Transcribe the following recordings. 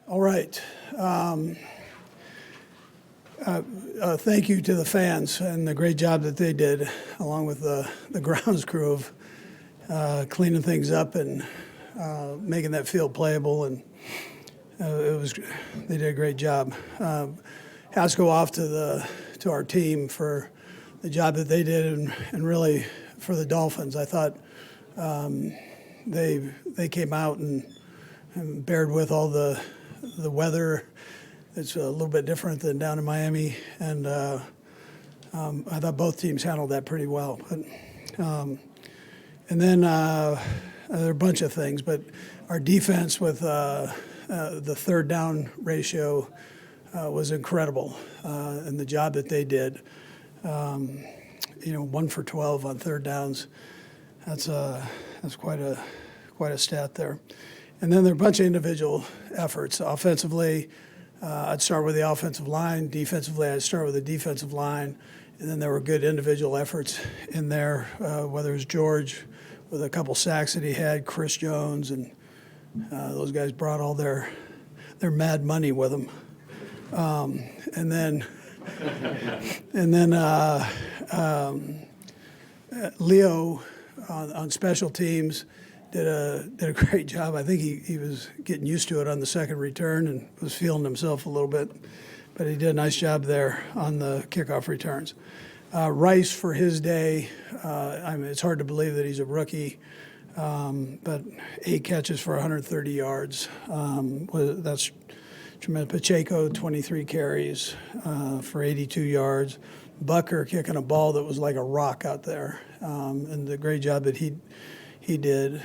All right. Thank you to the fans and the great job that they did, along with the grounds crew of cleaning things up and making that field playable. And they did a great job. Has to go off to our team for the job that they did, and really for the Dolphins. I thought they came out and bared with all the weather. It's a little bit different than down in Miami, and I thought both teams handled that pretty well. But, and then there are a bunch of things, but our defense with the third down ratio was incredible, and the job that they did. 1 for 12 on third downs. That's quite a stat there. And then there are a bunch of individual efforts. Offensively, I'd start with the offensive line. Defensively, I'd start with the defensive line. And then there were good individual efforts in there, whether it was George with a couple sacks that he had, Chris Jones, and those guys brought all their mad money with them. And then Leo on special teams did a great job. I think he was getting used to it on the second return and was feeling himself a little bit, but he did a nice job there on the kickoff returns. Rice, for his day, it's hard to believe that he's a rookie, but 8 catches for 130 yards. That's tremendous. Pacheco, 23 carries for 82 yards. Bucker kicking a ball that was like a rock out there, and the great job that he did.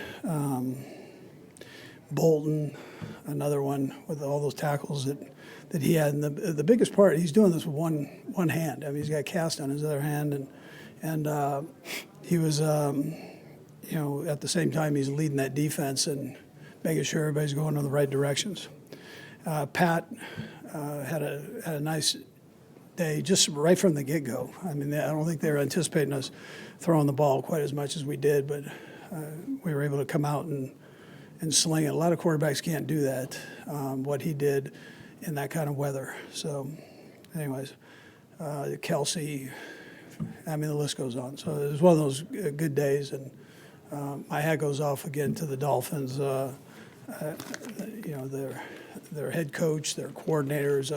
Bolton, another one with all those tackles that he had. And the biggest part, he's doing this with one hand. I mean, he's got a cast on his other hand, and he was, at the same time, he's leading that defense and making sure everybody's going in the right directions. Pat had a nice day just right from the get-go. I mean, I don't think they were anticipating us throwing the ball quite as much as we did, but we were able to come out and sling it. A lot of quarterbacks can't do that, what he did in that kind of weather. So, anyways, Kelsey, I mean, the list goes on. So it was one of those good days, and my hat goes off again to the Dolphins. Their head coach, their coordinators,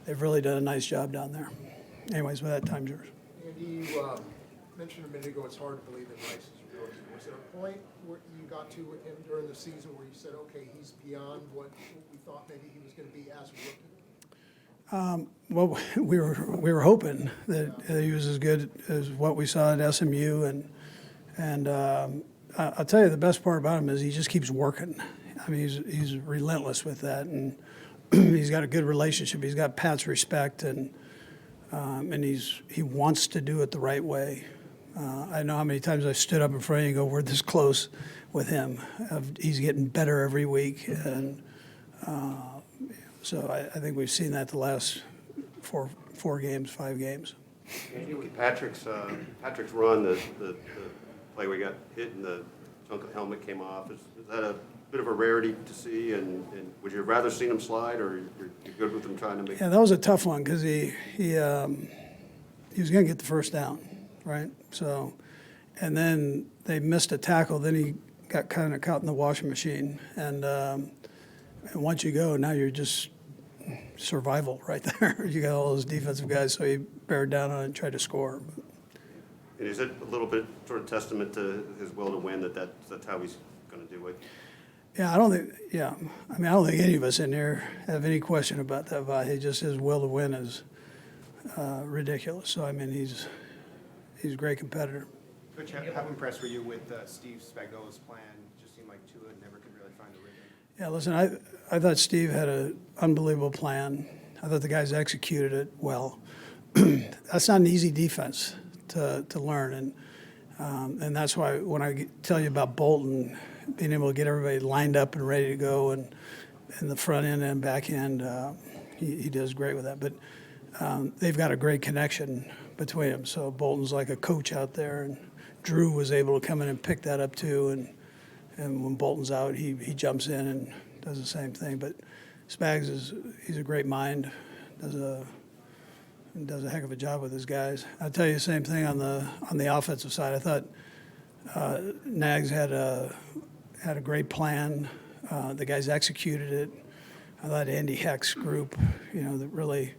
they've really done a nice job down there. Anyways, with that, time's yours. Andy, you mentioned a minute ago it's hard to believe that Rice is a rookie. Was there a point where you got to with him during the season where you said, okay, he's beyond what we thought maybe he was going to be as a rookie? Well, we were hoping that he was as good as what we saw at SMU, and I'll tell you the best part about him is he just keeps working. I mean, he's relentless with that, and he's got a good relationship. He's got Pat's respect, and he wants to do it the right way. I know how many times I've stood up in front of you and go, we're this close with him. He's getting better every week, and so I think we've seen that the last four games, 5 games. Andy, with Patrick's run, the play where he got hit and the chunk of the helmet came off, is that a bit of a rarity to see? And would you have rather seen him slide, or you're good with him trying to make? Yeah, that was a tough one because he was going to get the first down, right? So, and then they missed a tackle. Then he got kind of caught in the washing machine, and once you go, now you're just survival right there. You got all those defensive guys, so he bared down on it and tried to score. And is it a little bit sort of testament to his will to win that's how he's going to do it? Yeah, I don't think any of us in here have any question about that. But his will to win is ridiculous. So, I mean, he's a great competitor. Coach, how impressed were you with Steve Spagnuolo's plan? It just seemed like Tua never could really find the rhythm. Yeah, listen, I thought Steve had an unbelievable plan. I thought the guys executed it well. That's not an easy defense to learn, and that's why when I tell you about Bolton being able to get everybody lined up and ready to go, and in the front end and back end, he does great with that. But they've got a great connection between them. So Bolton's like a coach out there, and Drew was able to come in and pick that up too. And when Bolton's out, he jumps in and does the same thing. But Spags he's a great mind, does a heck of a job with his guys. I'll tell you the same thing on the offensive side. I thought Nags had a great plan. The guys executed it. I thought Andy Heck's group, that really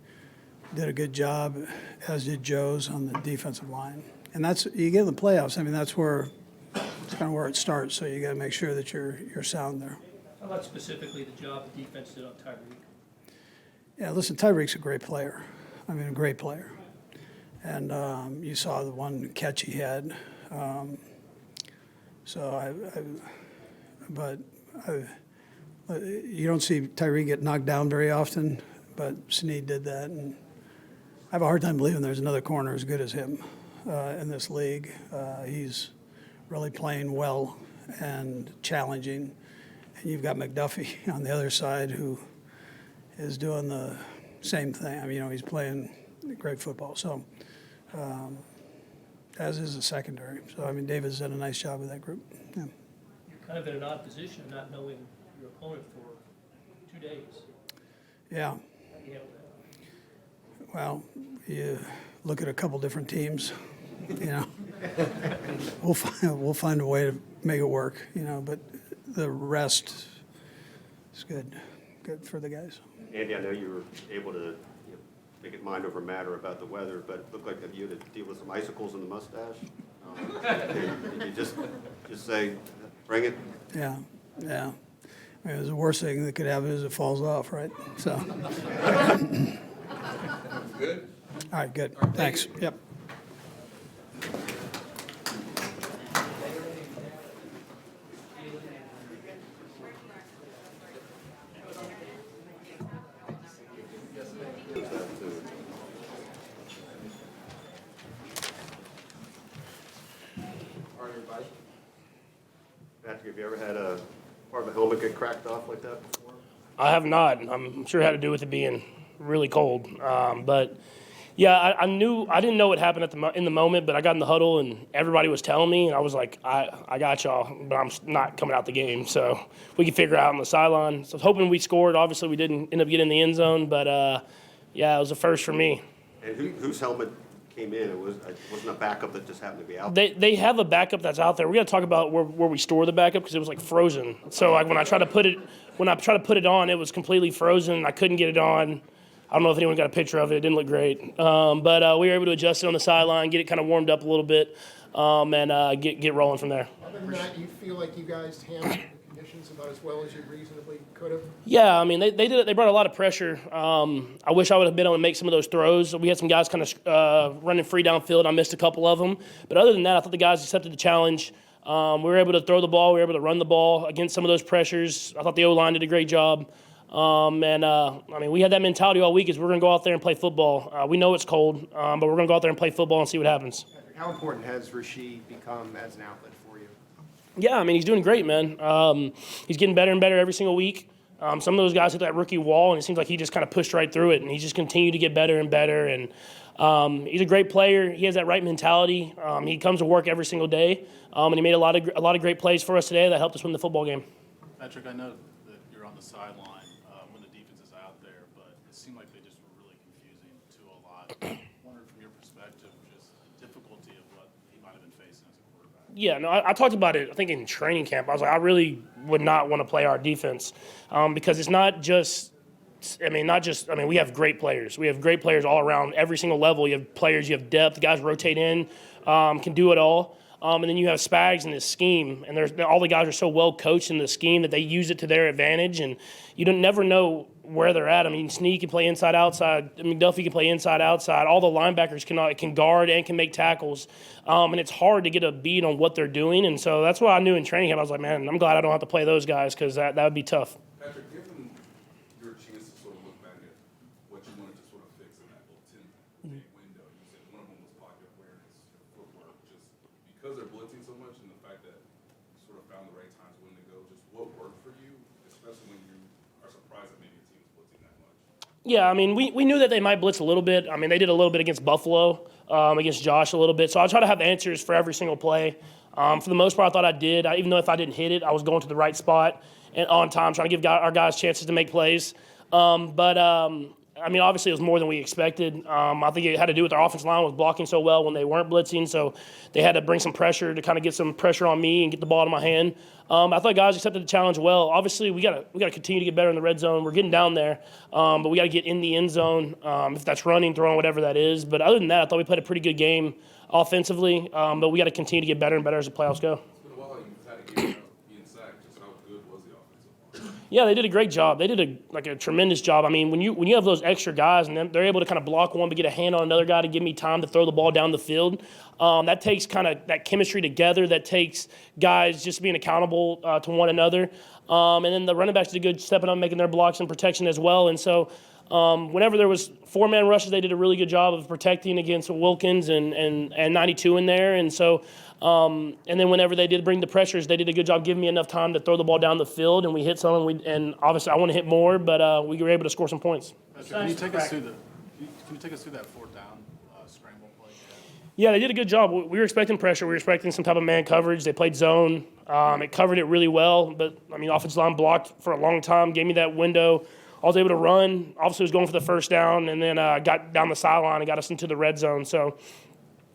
did a good job, as did Joe's on the defensive line. And you get in the playoffs. I mean, it's kind of where it starts. So you got to make sure that you're sound there. How about specifically the job the defense did on Tyreek? Yeah, listen, Tyreek's a great player. I mean, a great player. And you saw the one catch he had. But you don't see Tyreek get knocked down very often, but Snead did that. And I have a hard time believing there's another corner as good as him in this league. He's really playing well and challenging. And you've got McDuffie on the other side who is doing the same thing. I mean, he's playing great football. So, as is the secondary. So, I mean, David's done a nice job with that group. Yeah. You're kind of in an odd position of not knowing your opponent for 2 days. Yeah. How do you handle that? Well, you look at a couple different teams. We'll find a way to make it work. But the rest is good for the guys. Andy, I know you were able to make it mind over matter about the weather, but it looked like you had to deal with some icicles in the mustache. And you just say, bring it. Yeah. I mean, the worst thing that could happen is it falls off, right? So. Good? All right, good. Thanks. Yep. All right, everybody. Patrick, have you ever had a part of a helmet get cracked off like that before? I have not. I'm sure it had to do with it being really cold. But yeah, I didn't know what happened in the moment, but I got in the huddle and everybody was telling me, and I was like, I got y'all, but I'm not coming out the game. So we could figure it out on the sideline. So I was hoping we scored. Obviously, we didn't end up getting in the end zone, but yeah, it was a first for me. And whose helmet came in? It wasn't a backup that just happened to be out. They have a backup that's out there. We got to talk about where we store the backup because it was like frozen. So like when I tried to put it on, it was completely frozen. I couldn't get it on. I don't know if anyone got a picture of it. It didn't look great. But we were able to adjust it on the sideline, get it kind of warmed up a little bit, and get rolling from there. Other than that, you feel like you guys handled the conditions about as well as you reasonably could have? Yeah, I mean, they did it. They brought a lot of pressure. I wish I would have been able to make some of those throws. We had some guys kind of running free downfield. I missed a couple of them. But other than that, I thought the guys accepted the challenge. We were able to throw the ball. We were able to run the ball against some of those pressures. I thought the O-line did a great job. I mean, we had that mentality all week is we're going to go out there and play football. We know it's cold, but we're going to go out there and play football and see what happens. How important has Rasheed become as an outlet for you? Yeah, I mean, he's doing great, man. He's getting better and better every single week. Some of those guys hit that rookie wall, and it seems like he just kind of pushed right through it, and he just continued to get better and better. And he's a great player. He has that right mentality. He comes to work every single day, and he made a lot of great plays for us today that helped us win the football game. Patrick, I know that you're on the sideline when the defense is out there, but it seemed like they just were really confusing to a lot. Wondered from your perspective, just the difficulty of what he might have been facing as a quarterback. Yeah, no, I talked about it, I think, in training camp. I was like, I really would not want to play our defense because it's not just – we have great players. We have great players all around every single level. You have players, you have depth. Guys rotate in, can do it all. And then you have Spags in this scheme, and all the guys are so well coached in the scheme that they use it to their advantage, and you don't never know where they're at. I mean, Snead can play inside, outside. McDuffie can play inside, outside. All the linebackers can guard and can make tackles, and it's hard to get a beat on what they're doing. And so that's why I knew in training camp, I was like, man, I'm glad I don't have to play those guys because that would be tough. Patrick, given your chance to sort of look back at what you wanted to sort of fix in that little 10-day window, you said one of them was pocket awareness, footwork, just because they're blitzing so much and the fact that you sort of found the right times when to go, just what worked for you, especially when you are surprised that maybe a team is blitzing that much? Yeah, I mean, we knew that they might blitz a little bit. I mean, they did a little bit against Buffalo, against Josh a little bit. So I try to have answers for every single play. For the most part, I thought I did. Even though if I didn't hit it, I was going to the right spot and on time, trying to give our guys chances to make plays. I mean, obviously it was more than we expected. I think it had to do with our offensive line was blocking so well when they weren't blitzing, so they had to bring some pressure to kind of get some pressure on me and get the ball out of my hand. I thought guys accepted the challenge well. Obviously, we gotta continue to get better in the red zone. We're getting down there, but we got to get in the end zone. If that's running, throwing, whatever that is. But other than that, I thought we played a pretty good game offensively. But we got to continue to get better and better as the playoffs go. It's been a while you've had a game without being sacked. Just how good was the offensive line? Yeah, they did a great job. They did a tremendous job. I mean, when you have those extra guys and they're able to kind of block one but get a hand on another guy to give me time to throw the ball down the field, that takes kind of that chemistry together. That takes guys just being accountable to one another. And then the running backs did a good stepping up, making their blocks and protection as well. And so whenever there was 4-man rushes, they did a really good job of protecting against Wilkins and 92 in there. And so and then whenever they did bring the pressures, they did a good job giving me enough time to throw the ball down the field, and we hit some, and obviously I want to hit more, but we were able to score some points. Can you take us through that 4th down scramble play? Yeah, they did a good job. We were expecting pressure. We were expecting some type of man coverage. They played zone. It covered it really well, but I mean, offensive line blocked for a long time, gave me that window. I was able to run. Obviously, was going for the first down, and then got down the sideline and got us into the red zone. So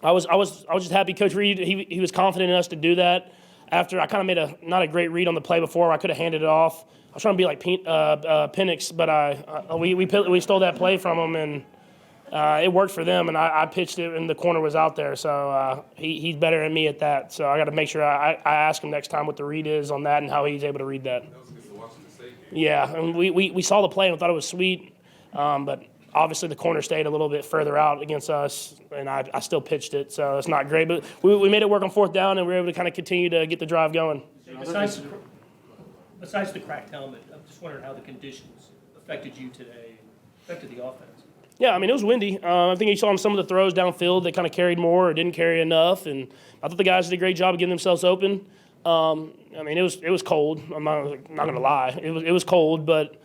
I was just happy. Coach Reed, he was confident in us to do that. After I kind of made not a great read on the play before, I could have handed it off. I was trying to be like Penix, but we stole that play from him, and it worked for them. And I pitched it, and the corner was out there. So he's better than me at that. So I got to make sure I ask him next time what the read is on that and how he's able to read that. That was against the Washington State game. Yeah, and we saw the play and thought it was sweet, but obviously the corner stayed a little bit further out against us, and I still pitched it, so it's not great. But we made it work on 4th down, and we were able to kind of continue to get the drive going. Besides the cracked helmet, I'm just wondering how the conditions affected you today, affected the offense. Yeah, I mean, it was windy. I think you saw some of the throws downfield that kind of carried more or didn't carry enough, and I thought the guys did a great job of getting themselves open. I mean, it was cold. I'm not going to lie. It was cold, but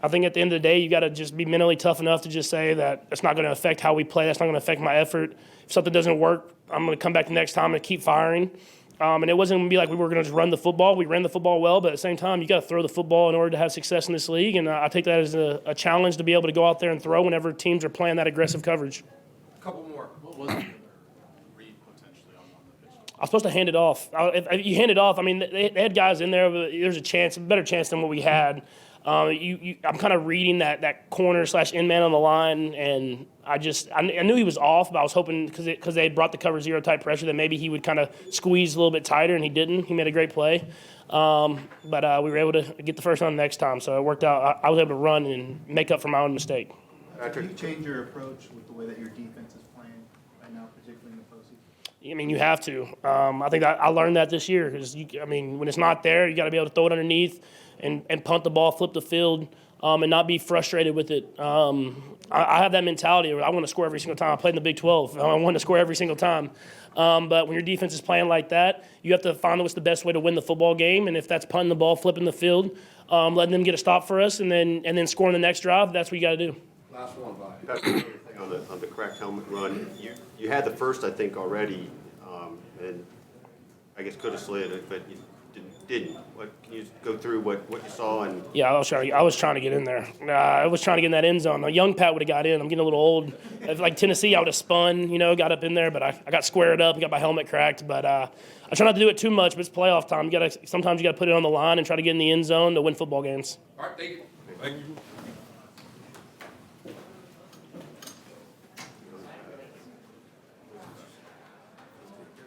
I think at the end of the day, you got to just be mentally tough enough to just say that it's not going to affect how we play. That's not going to affect my effort. If something doesn't work, I'm going to come back the next time and keep firing. And it wasn't going to be like we were going to just run the football. We ran the football well, but at the same time, you got to throw the football in order to have success in this league. And I take that as a challenge to be able to go out there and throw whenever teams are playing that aggressive coverage. A couple more. What was the other read potentially on the pitch? I was supposed to hand it off. If you hand it off, I mean, they had guys in there, but there's a better chance than what we had. I'm kind of reading that corner / in man on the line, and I knew he was off, but I was hoping because they brought the cover 0 type pressure that maybe he would kind of squeeze a little bit tighter, and he didn't. He made a great play, but we were able to get the first down next time, so it worked out. I was able to run and make up for my own mistake. Can you change your approach with the way that your defense is playing right now, particularly in the postseason? I mean, you have to. I think I learned that this year because, when it's not there, you got to be able to throw it underneath and punt the ball, flip the field, and not be frustrated with it. I have that mentality where I want to score every single time. I played in the Big 12. I want to score every single time. But when your defense is playing like that, you have to find what's the best way to win the football game. And if that's punting the ball, flipping the field, letting them get a stop for us, and then scoring the next drive, that's what you got to do. Last one, Bobby. That's another thing on the cracked helmet run. You had the first, I think, already, and I guess could have slid it, but you didn't. Can you go through what you saw? And Yeah, I was trying to get in there. I was trying to get in that end zone. A young Pat would have got in. I'm getting a little old. If, like Tennessee, I would have spun, got up in there, but I got squared up and got my helmet cracked. But I try not to do it too much, but it's playoff time. Sometimes you got to put it on the line and try to get in the end zone to win football games. All right, thank you. Thank you.